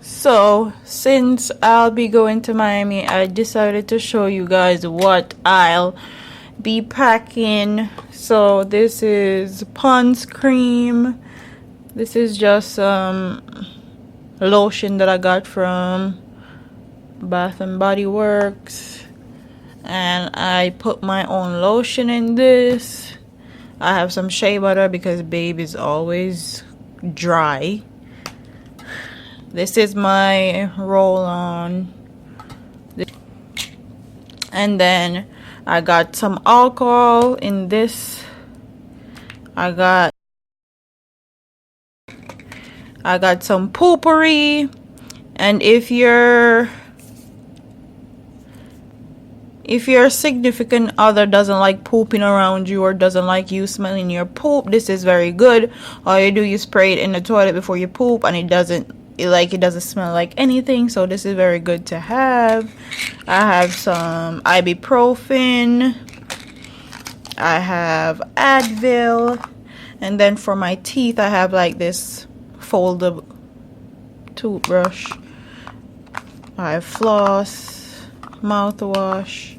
So, since I'll be going to Miami, I decided to show you guys what I'll be packing. So, this is Pond's cream. This is just some lotion that I got from Bath and Body Works. And I put my own lotion in this. I have some shea butter because babe is always dry. This is my roll-on. And then I got some alcohol in this. I got some poopery. And if your significant other doesn't like pooping around you or doesn't like you smelling your poop, this is very good. All you do, you spray it in the toilet before you poop, and it doesn't smell like anything. So this is very good to have. I have some ibuprofen. I have Advil. And then for my teeth, I have like this foldable toothbrush. I have floss, mouthwash,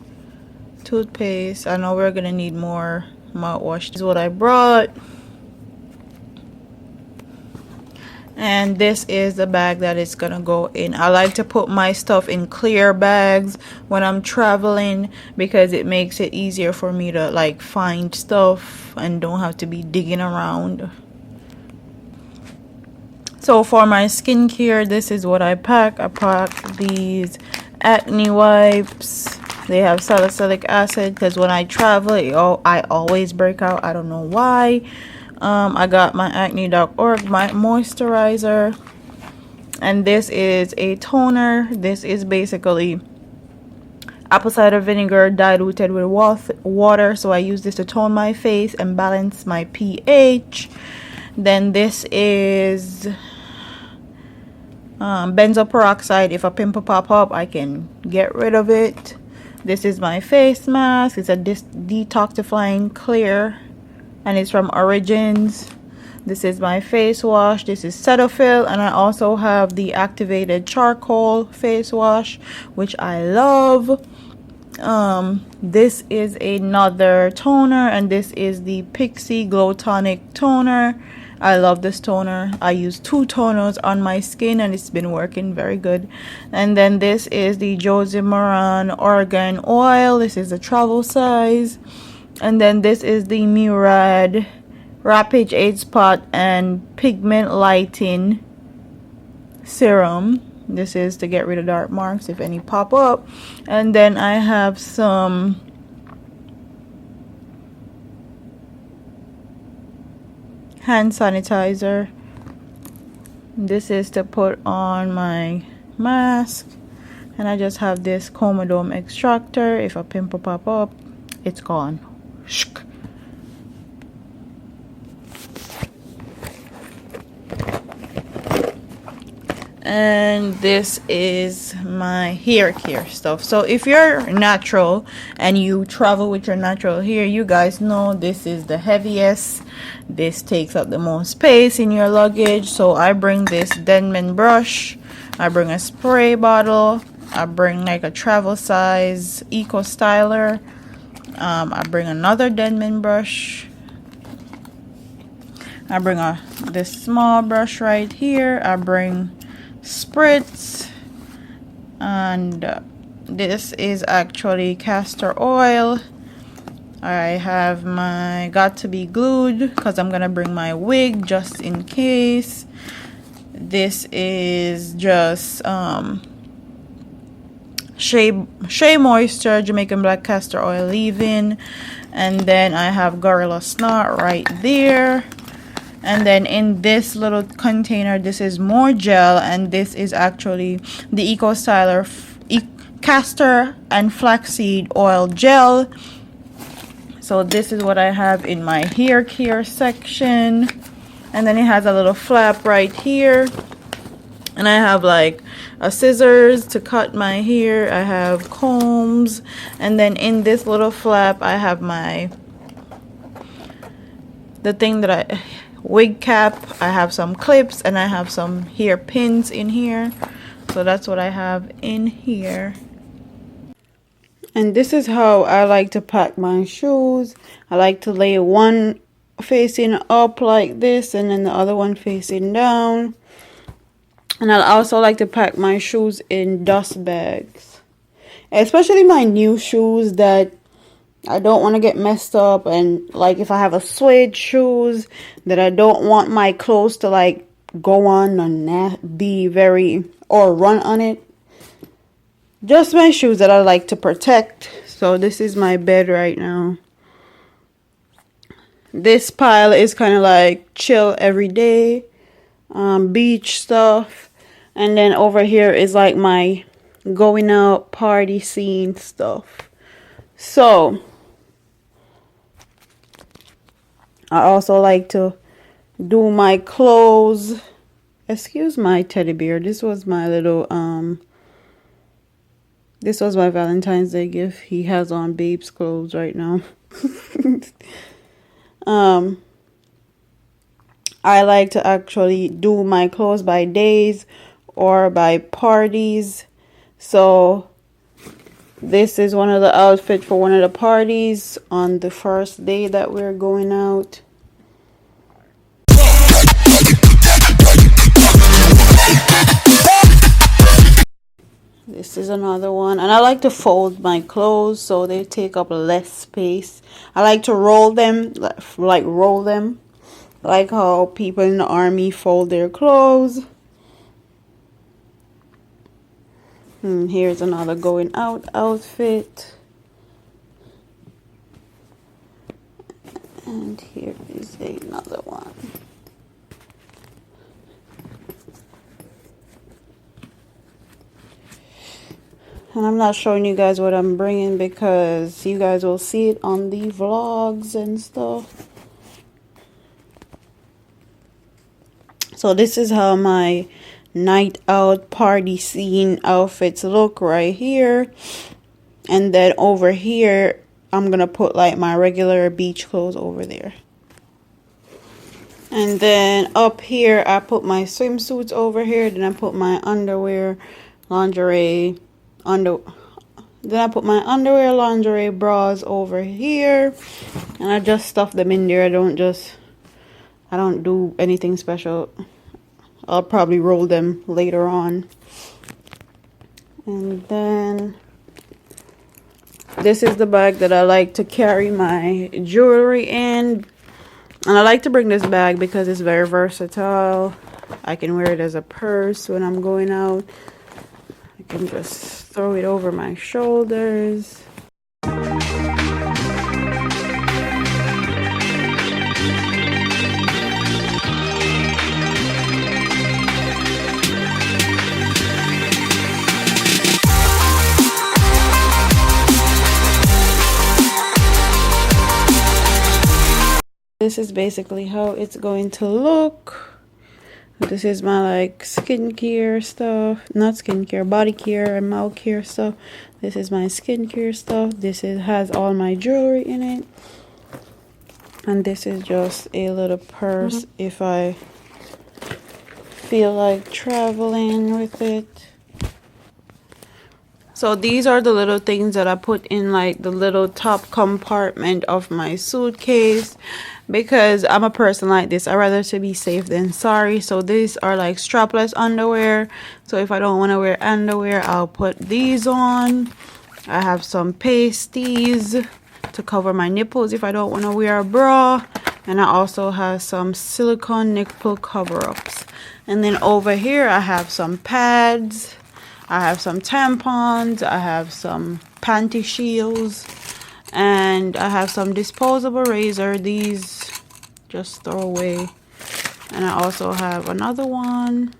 toothpaste. I know we're gonna need more mouthwash. This is what I brought. And this is the bag that it's gonna go in. I like to put my stuff in clear bags when I'm traveling because it makes it easier for me to like find stuff and don't have to be digging around. So for my skincare, this is what I pack. I pack these acne wipes. They have salicylic acid because when I travel, I always break out. I don't know why. I got my acne.org my moisturizer, and this is a toner. This is basically apple cider vinegar diluted with water, so I use this to tone my face and balance my pH. Then this is benzoyl peroxide. If a pimple pop up, I can get rid of it. This is my face mask. It's a detoxifying clear, and it's from Origins. This is my face wash. This is Cetaphil, and I also have the activated charcoal face wash, which I love. This is another toner, and this is the Pixie Glow Tonic toner. I love this toner. I use 2 toners on my skin, and it's been working very good. And then this is the Josie Maran Argan Oil. This is the travel size. And then this is the Murad Rapid Age Spot and Pigment Lighting Serum. This is to get rid of dark marks if any pop up. And then I have some hand sanitizer. This is to put on my mask. And I just have this Comedome extractor. If a pimple pop up, it's gone. And this is my hair care stuff. So if you're natural and you travel with your natural hair, you guys know this is the heaviest. This takes up the most space in your luggage. So I bring this Denman brush. I bring a spray bottle. I bring like a travel size eco styler. I bring another Denman brush. I bring this small brush right here. I bring spritz, and this is actually castor oil. I have my got to be glued because I'm gonna bring my wig just in case. This is just Shea Moisture Jamaican Black Castor Oil leave-in, and then I have Gorilla Snot right there. And then in this little container, this is more gel, and this is actually the Eco Styler castor and flaxseed oil gel. So this is what I have in my hair care section. And then it has a little flap right here, and I have like a scissors to cut my hair. I have combs, and then in this little flap I have the thing that wig cap, I have some clips, and I have some hair pins in here. So that's what I have in here. And this is how I like to pack my shoes. I like to lay one facing up like this and then the other one facing down. And I also like to pack my shoes in dust bags, especially my new shoes that I don't want to get messed up. And like if I have a suede shoes that I don't want my clothes to like go on and be very or run on it. Just my shoes that I like to protect. So this is my bed right now. This pile is kind of like chill every day, beach stuff. And then over here is like my going out party scene stuff. So I also like to do my clothes. Excuse my teddy bear. This was my little this was my Valentine's Day gift. He has on Babe's clothes right now. I like to actually do my clothes by days or by parties. So this is one of the outfits for one of the parties on the first day that we're going out. This is another one. And I like to fold my clothes so they take up less space. I like to roll them, like how people in the army fold their clothes. Here's another going out outfit. And here is another one. And I'm not showing you guys what I'm bringing because you guys will see it on the vlogs and stuff. So this is how my night out party scene outfits look right here. And then over here, I'm going to put like my regular beach clothes over there. And then up here, I put my swimsuits over here. Then I put my underwear, lingerie, then I put my underwear, lingerie, bras over here. And I just stuff them in there. I don't do anything special. I'll probably roll them later on. And then this is the bag that I like to carry my jewelry in. And I like to bring this bag because it's very versatile. I can wear it as a purse when I'm going out. I can just throw it over my shoulders. This is basically how it's going to look. This is my like skincare stuff, not skincare, body care and mouth care stuff. This is my skincare stuff. This has all my jewelry in it. And this is just a little purse if I feel like traveling with it. So these are the little things that I put in like the little top compartment of my suitcase. Because I'm a person like this, I'd rather to be safe than sorry. So these are like strapless underwear. So if I don't want to wear underwear, I'll put these on. I have some pasties to cover my nipples if I don't want to wear a bra. And I also have some silicone nipple cover-ups. And then over here I have some pads. I have some tampons. I have some panty shields. And I have some disposable razor. These just throw away. And I also have another one.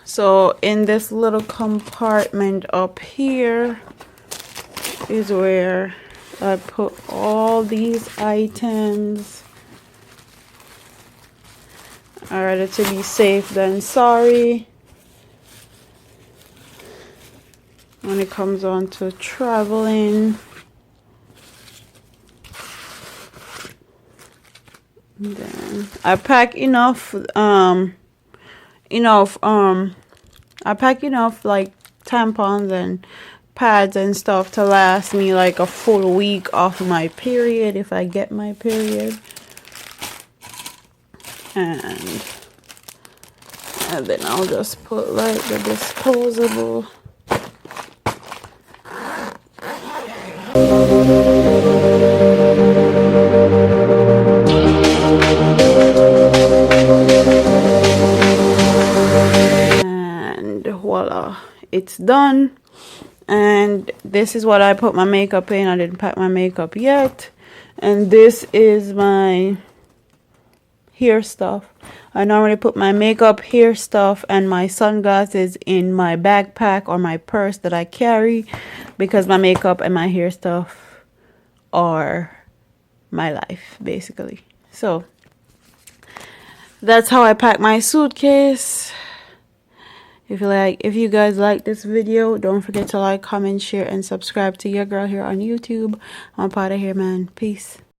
So in this little compartment up here is where I put all these items. I'd rather to be safe than sorry when it comes on to traveling. Then I pack enough I pack enough like tampons and pads and stuff to last me like a full week off my period if I get my period. And then I'll just put like the disposable. And voila, it's done. And this is what I put my makeup in. I didn't pack my makeup yet. And this is my hair stuff. I normally put my makeup, hair stuff, and my sunglasses in my backpack or my purse that I carry, because my makeup and my hair stuff are my life, basically. So that's how I pack my suitcase. If you guys like this video, don't forget to like, comment, share, and subscribe to your girl here on YouTube. I'm out of here, man. Peace.